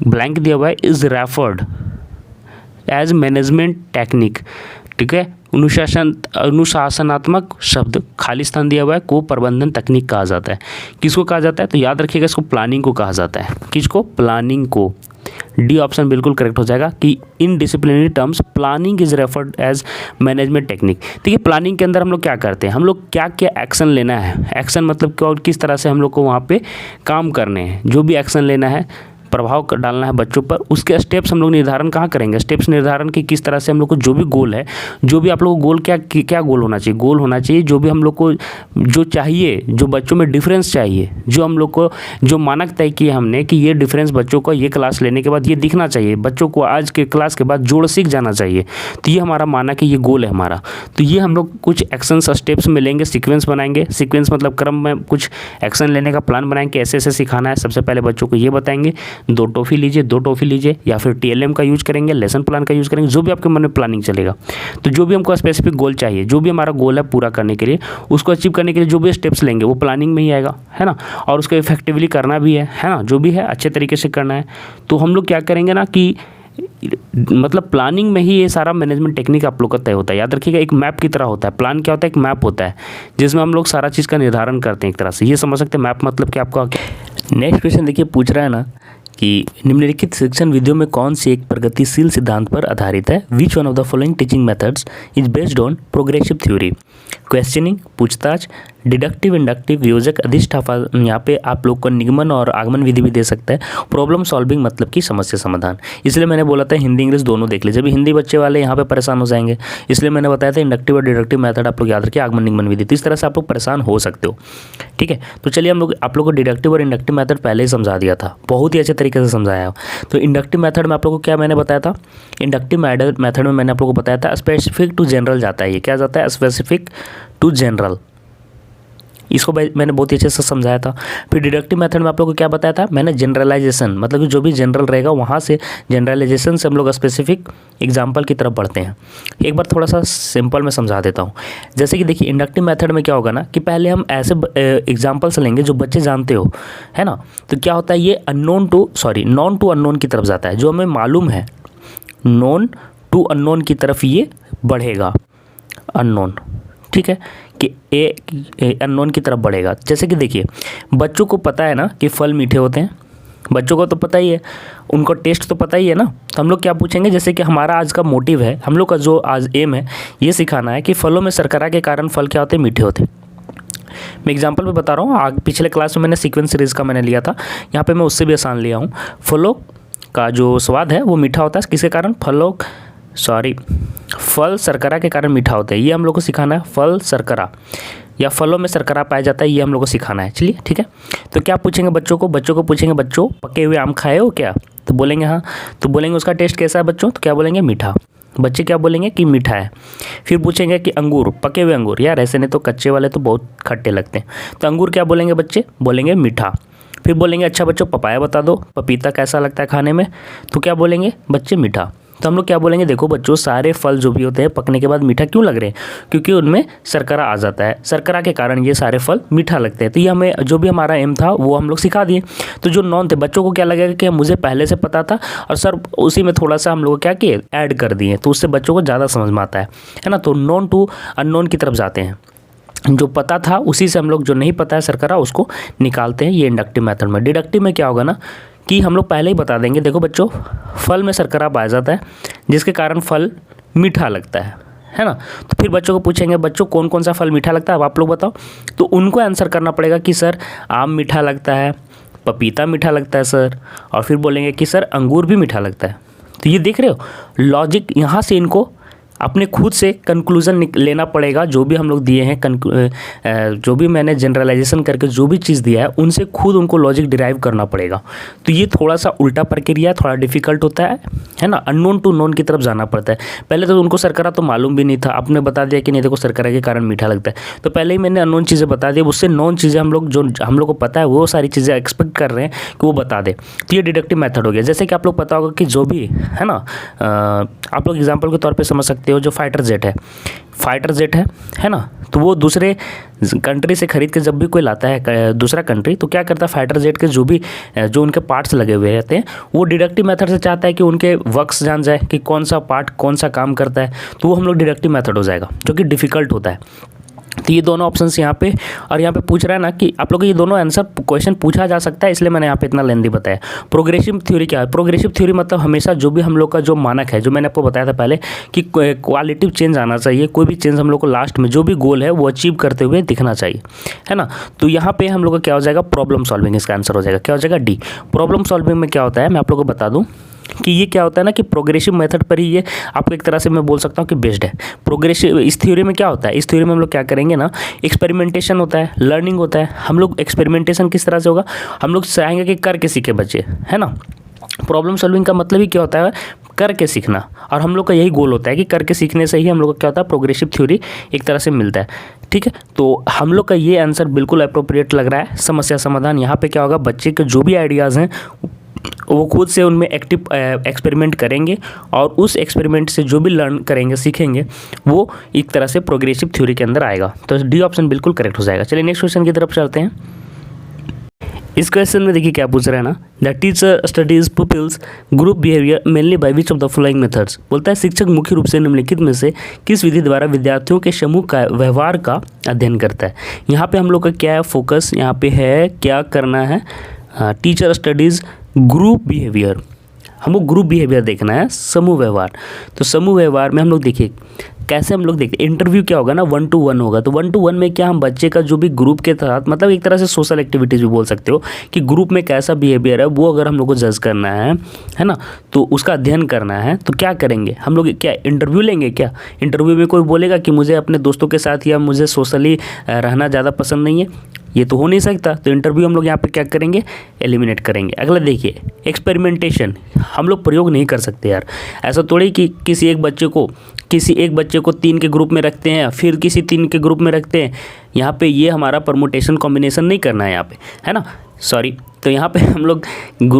ब्लैंक दिया हुआ है, is referred as management technique, ठीक है। अनुशासनात्मक शब्द खाली स्थान दिया हुआ है को प्रबंधन तकनीक कहा जाता है। किसको कहा जाता है, तो याद रखिएगा इसको प्लानिंग को कहा जाता है। किसको, प्लानिंग को। डी ऑप्शन बिल्कुल करेक्ट हो जाएगा कि in disciplinary terms planning is referred as management technique. देखिए प्लानिंग के अंदर हम लोग क्या करते हैं, हम लोग क्या क्या एक्शन लेना है, एक्शन मतलब क्या और किस तरह से हम लोग को वहाँ पे काम करने हैं, जो भी एक्शन लेना है, प्रभाव डालना है बच्चों पर, उसके स्टेप्स हम लोग निर्धारण कहाँ करेंगे, स्टेप्स निर्धारण की किस तरह से हम लोग को जो भी गोल है, जो भी आप लोग को गोल क्या गोल होना चाहिए, गोल होना चाहिए जो भी हम लोग को जो चाहिए, जो बच्चों में डिफरेंस चाहिए, जो हम लोग को जो मानक तय किए हमने कि ये डिफरेंस बच्चों को ये क्लास लेने के बाद ये दिखना चाहिए, बच्चों को आज के क्लास के बाद जोड़ सीख जाना चाहिए। तो ये हमारा मानक है, ये गोल है हमारा। तो ये हम लोग कुछ एक्शन स्टेप्स में लेंगे, सीक्वेंस बनाएंगे, सीक्वेंस मतलब क्रम में कुछ एक्शन लेने का प्लान बनाएंगे, ऐसे ऐसे सिखाना है, सबसे पहले बच्चों को ये बताएंगे, 2 टॉफ़ी लीजिए, 2 टॉफ़ी लीजिए, या फिर TLM का यूज़ करेंगे, लेसन प्लान का यूज़ करेंगे, जो भी आपके मन में प्लानिंग चलेगा। तो जो भी हमको स्पेसिफिक गोल चाहिए, जो भी हमारा गोल है पूरा करने के लिए, उसको अचीव करने के लिए जो भी स्टेप्स लेंगे वो प्लानिंग में ही आएगा, है ना। और उसको इफेक्टिवली करना भी है ना, जो भी है अच्छे तरीके से करना है। तो हम लोग क्या करेंगे ना कि मतलब प्लानिंग में ही ये सारा मैनेजमेंट टेक्निक आप लोग का तय होता है। याद रखिएगा, एक मैप की तरह होता है। प्लान क्या होता है? एक मैप होता है जिसमें हम लोग सारा चीज़ का निर्धारण करते हैं एक तरह से। ये समझ सकते हैं मैप मतलब कि आपका। नेक्स्ट क्वेश्चन देखिए, पूछ रहा है ना कि निम्नलिखित शिक्षण विधियों में कौन सी एक प्रगतिशील सिद्धांत पर आधारित है? Which one of the following teaching methods is based on progressive theory? Questioning, पूछताछ, डिडक्टिव, इंडक्टिव, योजक, अधिष्ठापा। यहाँ पे आप लोग को निगमन और आगमन विधि भी दे सकता है। प्रॉब्लम सॉल्विंग मतलब कि समस्या समाधान। इसलिए मैंने बोला था हिंदी इंग्लिश दोनों देख लीजिए। अभी हिंदी बच्चे वाले यहाँ पे परेशान हो जाएंगे, इसलिए मैंने बताया था इंडक्टिव और डिडक्टिव मेथड आप लोग याद रखिए, आगमन निगमन विधि। तो इस तरह से आप लोग परेशान हो सकते हो, ठीक है। तो चलिए हम लोग आप लोग को डिडक्टिव और इंडक्टिव मेथड पहले ही समझा दिया था, बहुत ही अच्छे तरीके से समझाया। तो इंडक्टिव मेथड में आप लोग को क्या मैंने बताया था? इंडक्टिव मेथड में मैंने आप लोग को बताया था स्पेसिफिक टू जनरल जाता है। ये क्या जाता है? Specific to general. इसको मैंने बहुत ही अच्छे से समझाया था। फिर डिडक्टिव मेथड में आप लोगों को क्या बताया था मैंने? जनरलाइजेशन, मतलब कि जो भी जनरल रहेगा वहाँ से जनरलाइजेशन से हम लोग स्पेसिफिक एग्जाम्पल की तरफ बढ़ते हैं। एक बार थोड़ा सा सिंपल में समझा देता हूँ। जैसे कि देखिए इंडक्टिव मेथड में क्या होगा ना कि पहले हम ऐसे एग्जाम्पल्स लेंगे जो बच्चे जानते हो, है ना। तो क्या होता है, ये नॉन टू अननोन की तरफ जाता है। जो हमें मालूम है नॉन टू अननोन की तरफ ये बढ़ेगा, अननोन, ठीक है, कि ए अननोन की तरफ बढ़ेगा। जैसे कि देखिए बच्चों को पता है ना कि फल मीठे होते हैं, बच्चों को तो पता ही है, उनको टेस्ट तो पता ही है ना। तो हम लोग क्या पूछेंगे, जैसे कि हमारा आज का मोटिव है, हम लोग का जो आज एम है ये सिखाना है कि फलों में शर्करा के कारण फल क्या होते हैं? मीठे होते हैं। मैं एग्जांपल पे बता रहा हूँ, पिछले क्लास में मैंने सीक्वेंस सीरीज़ का मैंने लिया था, यहाँ पे मैं उससे भी आसान लिया हूँ। फलों का जो स्वाद है वो मीठा होता है, किसके कारण? फल शर्करा के कारण मीठा होता है। ये हम लोग को सिखाना है, फल शर्करा या फलों में शर्करा पाया जाता है, ये हम लोग को सिखाना है। चलिए ठीक है। तो क्या पूछेंगे बच्चों को पूछेंगे, बच्चों पके हुए आम खाए हो क्या? तो बोलेंगे हाँ। तो बोलेंगे उसका टेस्ट कैसा है बच्चों? तो क्या बोलेंगे? मीठा। बच्चे क्या बोलेंगे? कि मीठा है। फिर पूछेंगे कि अंगूर, पके हुए अंगूर, यार ऐसे नहीं तो कच्चे वाले तो बहुत खट्टे लगते हैं। तो अंगूर क्या बोलेंगे बच्चे? बोलेंगे मीठा। फिर बोलेंगे अच्छा बच्चों पपाया बता दो, पपीता कैसा लगता है खाने में? तो क्या बोलेंगे बच्चे? मीठा। तो हम लोग क्या बोलेंगे? देखो बच्चों सारे फल जो भी होते हैं पकने के बाद मीठा क्यों लग रहे हैं? क्योंकि उनमें शर्करा आ जाता है, शर्करा के कारण ये सारे फल मीठा लगते हैं। तो ये हमें जो भी हमारा एम था वो हम लोग सिखा दिए। तो जो नॉन थे बच्चों को क्या लगेगा कि मुझे पहले से पता था और सर उसी में थोड़ा सा हम लोग क्या किए, ऐड कर दिए, तो उससे बच्चों को ज़्यादा समझ में आता है ना। तो नॉन टू अननोन की तरफ जाते हैं, जो पता था उसी से हम लोग जो नहीं पता है शर्करा उसको निकालते हैं। ये इंडक्टिव मेथड में। डिडक्टिव में क्या होगा ना कि हम लोग पहले ही बता देंगे, देखो बच्चों फल में शर्करा पाया जाता है जिसके कारण फल मीठा लगता है ना। तो फिर बच्चों को पूछेंगे बच्चों कौन कौन सा फल मीठा लगता है, अब आप लोग बताओ। तो उनको आंसर करना पड़ेगा कि सर आम मीठा लगता है, पपीता मीठा लगता है सर, और फिर बोलेंगे कि सर अंगूर भी मीठा लगता है। तो ये देख रहे हो लॉजिक, यहाँ से इनको अपने खुद से कंक्लूज़न लेना पड़ेगा। जो भी हम लोग दिए हैं जो भी मैंने जनरलाइजेशन करके जो भी चीज़ दिया है उनसे खुद उनको लॉजिक डिराइव करना पड़ेगा। तो ये थोड़ा सा उल्टा प्रक्रिया, थोड़ा डिफिकल्ट होता है ना। अननोन टू नोन की तरफ जाना पड़ता है। पहले तो उनको शर्करा तो मालूम भी नहीं था, आपने बता दिया कि नहीं देखो शर्करा के कारण मीठा लगता है। तो पहले ही मैंने अननोन चीज़ें बता दी, उससे नॉन चीज़ें हम लोग जो हम लोग को पता है वो सारी चीज़ें एक्सपेक्ट कर रहे हैं कि वो बता दे। तो ये डिडक्टिव मेथड हो गया। जैसे कि आप लोग पता होगा कि जो भी है ना, आप लोग एग्जाम्पल के तौर पर समझ सकते हो, जो फाइटर जेट है ना, तो वो दूसरे कंट्री से खरीद के जब भी कोई लाता है दूसरा कंट्री, तो क्या करता है फाइटर जेट के जो उनके पार्ट्स लगे हुए रहते हैं वो डिडक्टिव मेथड से चाहता है कि उनके वर्क्स जान जाए कि कौन सा पार्ट कौन सा काम करता है। तो वो हम लोग डिडक्टिव मेथड हो जाएगा, जो कि डिफ़िकल्ट होता है। तो ये दोनों ऑप्शंस यहाँ पे, और यहाँ पे पूछ रहा है ना कि आप लोग ये दोनों आंसर क्वेश्चन पूछा जा सकता है, इसलिए मैंने यहाँ पे इतना लेंदी बताया। प्रोग्रेसिव थ्योरी क्या है? प्रोग्रेसिव थ्योरी मतलब हमेशा जो भी हम लोग का जो मानक है, जो मैंने आपको बताया था पहले कि क्वालिटिव चेंज आना चाहिए, कोई भी चेंज हम लोग को लास्ट में जो भी गोल है वो अचीव करते हुए दिखना चाहिए, है ना। तो यहाँ पे हम लोग का क्या हो जाएगा? प्रॉब्लम सॉल्विंग, इसका आंसर हो जाएगा। क्या हो जाएगा? डी। प्रॉब्लम सॉल्विंग में क्या होता है मैं आप लोग को बता दूँ कि ये क्या होता है ना कि प्रोग्रेसिव मेथड पर ही ये आपको एक तरह से मैं बोल सकता हूँ कि बेस्ड है। प्रोग्रेसिव इस थ्योरी में क्या होता है? इस थ्योरी में हम लोग क्या करेंगे ना, एक्सपेरिमेंटेशन होता है, लर्निंग होता है। हम लोग एक्सपेरिमेंटेशन किस तरह से होगा? हम लोग चाहेंगे कि करके सीखे बच्चे, है ना। प्रॉब्लम सॉल्विंग का मतलब ही क्या होता है? करके सीखना। और हम लोग का यही गोल होता है कि करके सीखने से ही हम लोग का क्या होता है? प्रोग्रेसिव थ्योरी एक तरह से मिलता है, ठीक है। तो हम लोग का ये आंसर बिल्कुल अप्रोप्रिएट लग रहा है। समस्या समाधान यहाँ पे क्या होगा? बच्चे के जो भी आइडियाज़ हैं वो खुद से उनमें एक्टिव एक्सपेरिमेंट करेंगे और उस एक्सपेरिमेंट से जो भी लर्न करेंगे सीखेंगे वो एक तरह से प्रोग्रेसिव थ्योरी के अंदर आएगा। तो डी ऑप्शन बिल्कुल करेक्ट हो जाएगा। चलिए नेक्स्ट क्वेश्चन की तरफ चलते हैं। इस क्वेश्चन में देखिए क्या पूछ रहा है ना, the teacher studies pupils group behaviour mainly by which of the following methods. बोलता है शिक्षक मुख्य रूप से निम्नलिखित में से किस विधि द्वारा विद्यार्थियों के समूह का व्यवहार का अध्ययन करता है। यहाँ पे हम लोग का क्या है फोकस, यहाँ पे है क्या करना है, टीचर स्टडीज ग्रुप बिहेवियर, हमको ग्रुप बिहेवियर देखना है, समूह व्यवहार। तो समूह व्यवहार में हम लोग देखिए कैसे हम लोग देखते, इंटरव्यू क्या होगा ना 1 to 1 होगा। तो 1 to 1 में क्या हम बच्चे का जो भी ग्रुप के साथ, मतलब एक तरह से सोशल एक्टिविटीज़ भी बोल सकते हो कि ग्रुप में कैसा बिहेवियर है वो अगर हम लोग को जज करना है ना, तो उसका अध्ययन करना है तो क्या करेंगे हम लोग, क्या इंटरव्यू लेंगे। क्या इंटरव्यू में कोई बोलेगा कि मुझे अपने दोस्तों के साथ या मुझे सोशली रहना ज़्यादा पसंद नहीं है, ये तो हो नहीं सकता। तो इंटरव्यू हम लोग यहाँ पे क्या करेंगे, एलिमिनेट करेंगे। अगला देखिए एक्सपेरिमेंटेशन, हम लोग प्रयोग नहीं कर सकते यार। ऐसा थोड़ी कि किसी एक बच्चे को 3 के ग्रुप में रखते हैं फिर किसी 3 के ग्रुप में रखते हैं। यहाँ पे ये हमारा परमुटेशन कॉम्बिनेशन नहीं करना है यहाँ पे, है ना, सॉरी। तो यहाँ पे हम लोग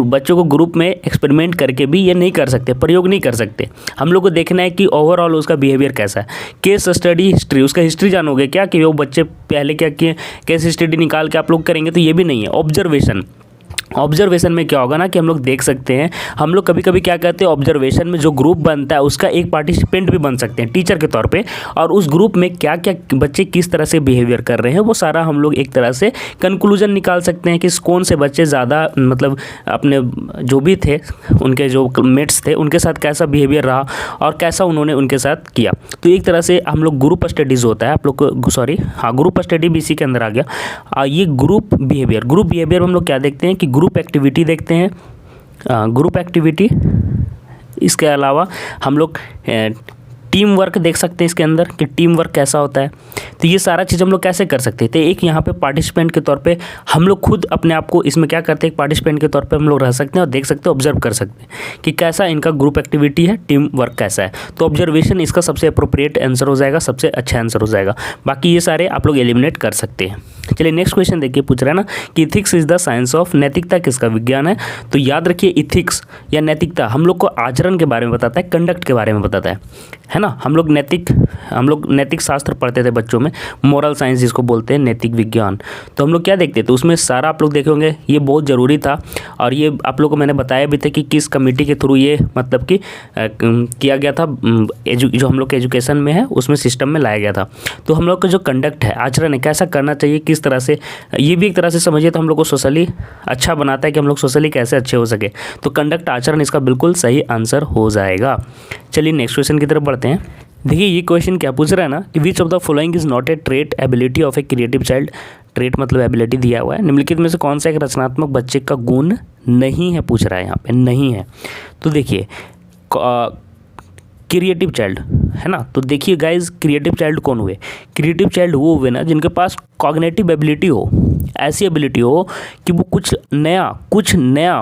बच्चों को ग्रुप में एक्सपेरिमेंट करके भी ये नहीं कर सकते, प्रयोग नहीं कर सकते। हम लोग को देखना है कि ओवरऑल उसका बिहेवियर कैसा है। केस स्टडी हिस्ट्री, उसका हिस्ट्री जानोगे क्या कि वो बच्चे पहले क्या किए, केस स्टडी निकाल के आप लोग करेंगे, तो ये भी नहीं है। ऑब्जर्वेशन में क्या होगा ना कि हम लोग देख सकते हैं, हम लोग कभी कभी क्या कहते हैं ऑब्जर्वेशन में जो ग्रुप बनता है उसका एक पार्टिसिपेंट भी बन सकते हैं टीचर के तौर पे, और उस ग्रुप में क्या क्या बच्चे किस तरह से बिहेवियर कर रहे हैं वो सारा हम लोग एक तरह से कंक्लूजन निकाल सकते हैं कि कौन से बच्चे ज़्यादा मतलब अपने जो भी थे उनके जो मेट्स थे उनके साथ कैसा बिहेवियर रहा और कैसा उन्होंने उनके साथ किया। तो एक तरह से हम लोग ग्रुप स्टडीज़ होता है, आप लोग को सॉरी हाँ ग्रुप स्टडी भी इसी के अंदर आ गया। ये ग्रुप बिहेवियर में हम लोग क्या देखते हैं कि ग्रुप एक्टिविटी देखते हैं, ग्रुप एक्टिविटी। इसके अलावा हम लोग टीम वर्क देख सकते हैं इसके अंदर कि टीम वर्क कैसा होता है। तो ये सारा चीज़ हम लोग कैसे कर सकते हैं, तो एक यहाँ पे पार्टिसिपेंट के तौर पे हम लोग खुद अपने आप को इसमें क्या करते हैं, एक पार्टिसिपेंट के तौर पे हम लोग रह सकते हैं और देख सकते हैं, ऑब्जर्व कर सकते हैं कि कैसा इनका ग्रुप एक्टिविटी है, टीम वर्क कैसा है। तो ऑब्जर्वेशन इसका सबसे अप्रोप्रिएट आंसर हो जाएगा, सबसे अच्छा आंसर हो जाएगा। बाकी ये सारे आप लोग एलिमिनेट कर सकते हैं। चलिए नेक्स्ट क्वेश्चन देखिए, पूछ रहा है ना कि ethics is the science of, नैतिकता किसका विज्ञान है। तो याद रखिए इथिक्स या नैतिकता हम लोग को आचरण के बारे में बताता है, कंडक्ट के बारे में बताता है ना। हम लोग नैतिक शास्त्र पढ़ते थे बच्चों में, मोरल साइंस जिसको बोलते हैं, नैतिक विज्ञान। तो हम लोग क्या देखते थे उसमें सारा आप लोग देखे होंगे, ये बहुत ज़रूरी था और ये आप लोग को मैंने बताया भी था कि किस कमेटी के थ्रू ये मतलब कि किया गया था, जो हम लोग के एजुकेशन में है उसमें सिस्टम में लाया गया था। तो हम लोग का जो कंडक्ट है, आचरण है, कैसा करना चाहिए, किस तरह से, ये भी एक तरह से समझिए तो हम लोग को सोशली अच्छा बनाता है कि हम लोग सोशली कैसे अच्छे हो सके। तो कंडक्ट आचरण इसका बिल्कुल सही आंसर हो जाएगा। चलिए नेक्स्ट क्वेश्चन की तरफ बढ़ते हैं। देखिए ये क्वेश्चन क्या पूछ रहा है ना कि which of the following is not a trait ability of a creative child. Trait मतलब एबिलिटी दिया हुआ है, निम्नलिखित में से कौन सा एक रचनात्मक बच्चे का गुण नहीं है, पूछ रहा है यहाँ पे, नहीं है। तो देखिए क्रिएटिव चाइल्ड है ना, तो देखिए गाइज क्रिएटिव चाइल्ड कौन हुए, क्रिएटिव चाइल्ड वो हुए ना जिनके पास कॉग्निटिव एबिलिटी हो, ऐसी एबिलिटी हो कि वो कुछ नया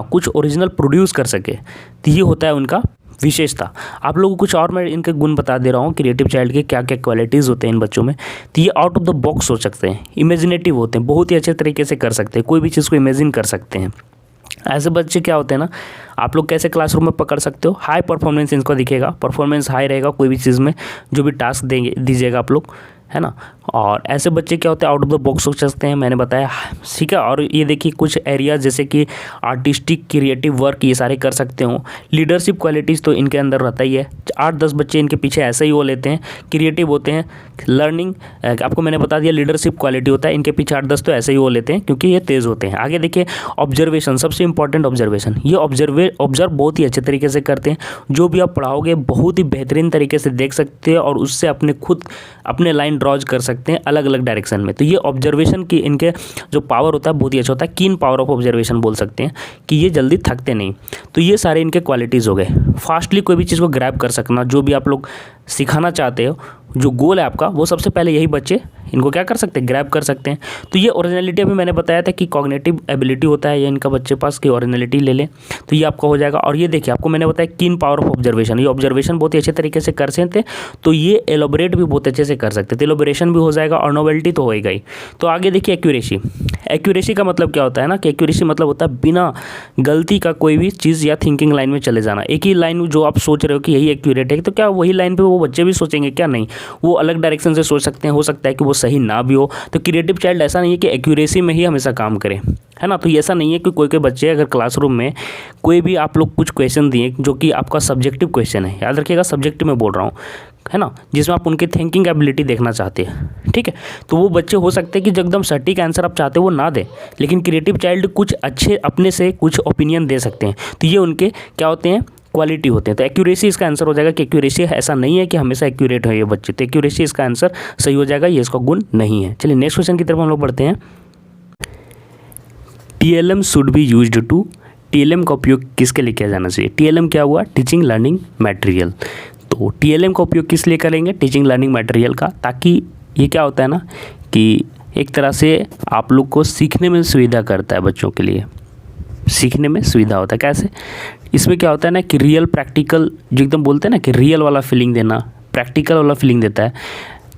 कुछ ओरिजिनल प्रोड्यूस कर सके। तो ये होता है उनका विशेषता। आप लोगों को कुछ और मैं इनके गुण बता दे रहा हूँ, क्रिएटिव चाइल्ड के क्या क्या क्वालिटीज़ होते हैं इन बच्चों में। तो ये आउट ऑफ द बॉक्स सोच सकते हैं, इमेजिनेटिव होते हैं, बहुत ही अच्छे तरीके से कर सकते हैं, कोई भी चीज़ को इमेजिन कर सकते हैं। ऐसे बच्चे क्या होते हैं ना, आप लोग कैसे क्लासरूम में पकड़ सकते हो, हाई परफॉर्मेंस इनको दिखेगा, परफॉर्मेंस हाई रहेगा कोई भी चीज़ में, जो भी टास्क देंगे दीजिएगा आप लोग, है ना। और ऐसे बच्चे क्या होते हैं, आउट ऑफ द बॉक्स सोच सकते हैं, मैंने बताया, ठीक है। और ये देखिए कुछ एरिया जैसे कि आर्टिस्टिक क्रिएटिव वर्क ये सारे कर सकते हो। लीडरशिप क्वालिटीज़ तो इनके अंदर रहता ही है, 8-10 बच्चे इनके पीछे ऐसे ही वो लेते हैं, क्रिएटिव होते हैं। लर्निंग आपको मैंने बता दिया, लीडरशिप क्वालिटी होता है, इनके पीछे 8-10 तो ऐसे ही वो लेते हैं क्योंकि ये तेज़ होते हैं। आगे देखिए ऑब्जर्वेशन, सबसे इंपॉर्टेंट ऑब्जर्वेशन, ये ऑब्जर्व बहुत ही अच्छे तरीके से करते हैं, जो भी आप पढ़ाओगे बहुत ही बेहतरीन तरीके से देख सकते हैं और उससे अपने लाइन ड्रॉज कर सकते हैं अलग अलग डायरेक्शन में। तो ये ऑब्जर्वेशन की इनके जो पावर होता है बहुत ही अच्छा होता है, कीन पावर ऑफ ऑब्जर्वेशन बोल सकते हैं कि ये जल्दी थकते नहीं। तो ये सारे इनके क्वालिटीज़ हो गए। फास्टली कोई भी चीज़ को ग्रैब कर सकना, जो भी आप लोग सिखाना चाहते हो, जो गोल है आपका, वो सबसे पहले यही बच्चे इनको क्या कर सकते हैं, ग्रैब कर सकते हैं। तो ये ओरिजिनलिटी अभी मैंने बताया था कि कॉग्निटिव एबिलिटी होता है, ये इनका बच्चे पास की ओरिजिनलिटी ले लें तो ये आपका हो जाएगा। और ये देखिए आपको मैंने बताया कीन पावर ऑफ ऑब्जर्वेशन, ये ऑब्जर्वेशन बहुत ही अच्छे तरीके से कर सकते हैं, तो ये एलोबरेट भी बहुत अच्छे से कर सकते हैं, तो एलोबरेशन भी हो जाएगा और नोवेल्टी तो होएगा ही। तो आगे देखिए एक्यूरेसी। एक्यूरेसी का मतलब क्या होता है ना, कि एक्यूरेसी मतलब होता है बिना गलती का कोई भी चीज़ या थिंकिंग लाइन में चले जाना। एक ही लाइन जो आप सोच रहे हो कि यही एक्यूरेट है, तो क्या वही लाइन पे वो बच्चे भी सोचेंगे क्या? नहीं, वो अलग डायरेक्शन से सोच सकते हैं, हो सकता है कि वो सही ना भी हो। तो क्रिएटिव चाइल्ड ऐसा नहीं है कि एक्यूरेसी में ही हमेशा काम करे, है ना। तो ये ऐसा नहीं है कि कोई कोई बच्चे अगर क्लासरूम में कोई भी आप लोग कुछ क्वेश्चन दिए जो कि आपका सब्जेक्टिव क्वेश्चन है, याद रखिएगा सब्जेक्टिव में बोल रहा हूँ, है ना, जिसमें आप उनकी थिंकिंग एबिलिटी देखना चाहते हैं, ठीक है। तो वो बच्चे हो सकते हैं कि जो एकदम सटीक आंसर आप चाहते हो वो ना दें, लेकिन क्रिएटिव चाइल्ड कुछ अच्छे अपने से कुछ ओपिनियन दे सकते हैं, तो ये उनके क्या होते हैं, क्वालिटी होते हैं। तो एक्यूरेसी इसका आंसर हो जाएगा कि एक्यूरेसी ऐसा नहीं है कि हमेशा एक्यूरेट है ये बच्चे, तो एक्यूरेसी इसका आंसर सही हो जाएगा, ये इसका गुण नहीं है। चलिए नेक्स्ट क्वेश्चन की तरफ हम लोग बढ़ते हैं। TLM should be used to, TLM का उपयोग किसके लिए किया जाना चाहिए? TLM क्या हुआ? Teaching learning material. तो TLM का उपयोग किस लिए करेंगे? टीचिंग लर्निंग मटेरियल का, ताकि ये क्या होता है ना कि एक तरह से आप लोग को सीखने में सुविधा करता है, बच्चों के लिए सीखने में सुविधा होता है। कैसे? इसमें क्या होता है ना कि रियल प्रैक्टिकल, जो एकदम बोलते हैं ना कि रियल वाला फीलिंग देना, प्रैक्टिकल वाला फीलिंग देता है।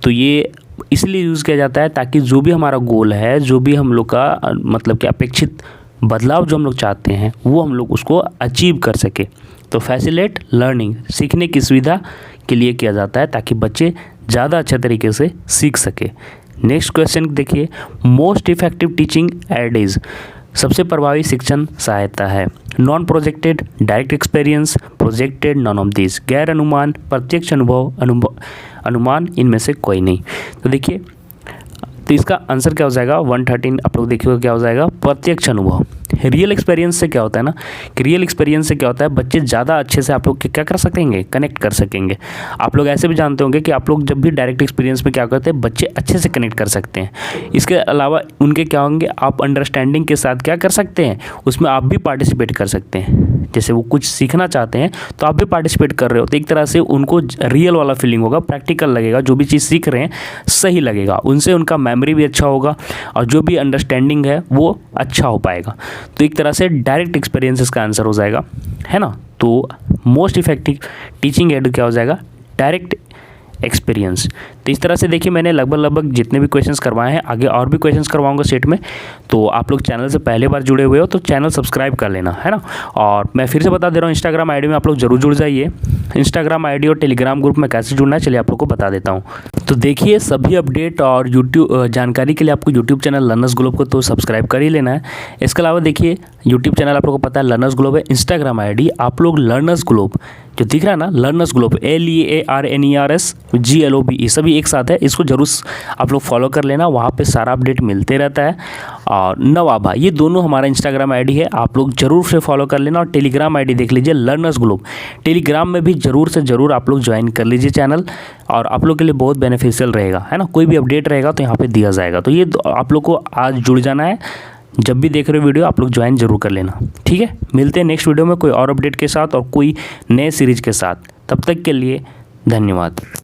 तो ये इसलिए यूज़ किया जाता है ताकि जो भी हमारा गोल है, जो भी हम लोग का मतलब कि अपेक्षित बदलाव जो हम लोग चाहते हैं, वो हम लोग उसको अचीव कर सके। तो फैसिलिटेट लर्निंग, सीखने की सुविधा के लिए किया जाता है ताकि बच्चे ज़्यादा अच्छे तरीके से सीख सके। नेक्स्ट क्वेश्चन देखिए, most effective teaching add is, सबसे प्रभावी शिक्षण सहायता है। Non projected, direct experience, projected, none of this, गैर अनुमान, प्रत्यक्ष अनुभव, अनुमान, इनमें से कोई नहीं। तो देखिए, तो इसका आंसर क्या हो जाएगा? 113 आप लोग देखिएगा क्या हो जाएगा, प्रत्यक्ष अनुभव। रियल एक्सपीरियंस से क्या होता है ना कि रियल एक्सपीरियंस से क्या होता है, बच्चे ज़्यादा अच्छे से आप लोग क्या कर सकेंगे, कनेक्ट कर सकेंगे। आप लोग ऐसे भी जानते होंगे कि आप लोग जब भी डायरेक्ट एक्सपीरियंस में क्या करते हैं, बच्चे अच्छे से कनेक्ट कर सकते हैं। इसके अलावा उनके क्या होंगे, आप अंडरस्टैंडिंग के साथ क्या कर सकते हैं, उसमें आप भी पार्टिसिपेट कर सकते हैं। जैसे वो कुछ सीखना चाहते हैं तो आप भी पार्टिसिपेट कर रहे हो, तो एक तरह से उनको रियल वाला फीलिंग होगा, प्रैक्टिकल लगेगा, जो भी चीज़ सीख रहे हैं सही लगेगा, उनसे उनका मेमोरी भी अच्छा होगा और जो भी अंडरस्टैंडिंग है वो अच्छा हो पाएगा। तो एक तरह से डायरेक्ट एक्सपीरियंस इसका आंसर हो जाएगा, है ना। तो मोस्ट इफेक्टिव टीचिंग एड क्या हो जाएगा, डायरेक्ट एक्सपीरियंस। तो इस तरह से देखिए मैंने लगभग जितने भी क्वेश्चंस करवाए हैं, आगे और भी क्वेश्चंस करवाऊंगा सेट में। तो आप लोग चैनल से पहले बार जुड़े हुए हो तो चैनल सब्सक्राइब कर लेना, है ना। और मैं फिर से बता दे रहा हूँ, इंस्टाग्राम आईडी में आप लोग जरूर जुड़ जाइए। इंस्टाग्राम आईडी और टेलीग्राम ग्रुप में कैसे जुड़ना है चलिए आप लोग को बता देता हूँ। तो देखिए, सभी अपडेट और यूट्यूब जानकारी के लिए आपको यूट्यूब चैनल लर्नर्स ग्लोब को तो सब्सक्राइब कर ही लेना है। इसके अलावा देखिए, यूट्यूब चैनल आप लोग को पता है लर्नर्स ग्लोब है, इंस्टाग्राम आईडी आप लोग लर्नर्स ग्लोब जो दिख रहा है ना, लर्नर्स ग्लोब, LEARNERSGLOBE, सभी एक साथ है, इसको जरूर आप लोग फॉलो कर लेना, वहाँ पे सारा अपडेट मिलते रहता है। और नवाबा, ये दोनों हमारा इंस्टाग्राम आईडी है, आप लोग जरूर से फॉलो कर लेना। और टेलीग्राम आईडी देख लीजिए, लर्नर्स ग्लोब, टेलीग्राम में भी जरूर से जरूर आप लोग ज्वाइन कर लीजिए चैनल, और आप लोग के लिए बहुत बेनिफिशियल रहेगा, है ना। कोई भी अपडेट रहेगा तो यहाँ पे दिया जाएगा, तो ये आप लोग को आज जुड़ जाना है। जब भी देख रहे हो वीडियो आप लोग ज्वाइन जरूर कर लेना, ठीक है। मिलते हैं नेक्स्ट वीडियो में कोई और अपडेट के साथ और कोई नए सीरीज के साथ, तब तक के लिए धन्यवाद।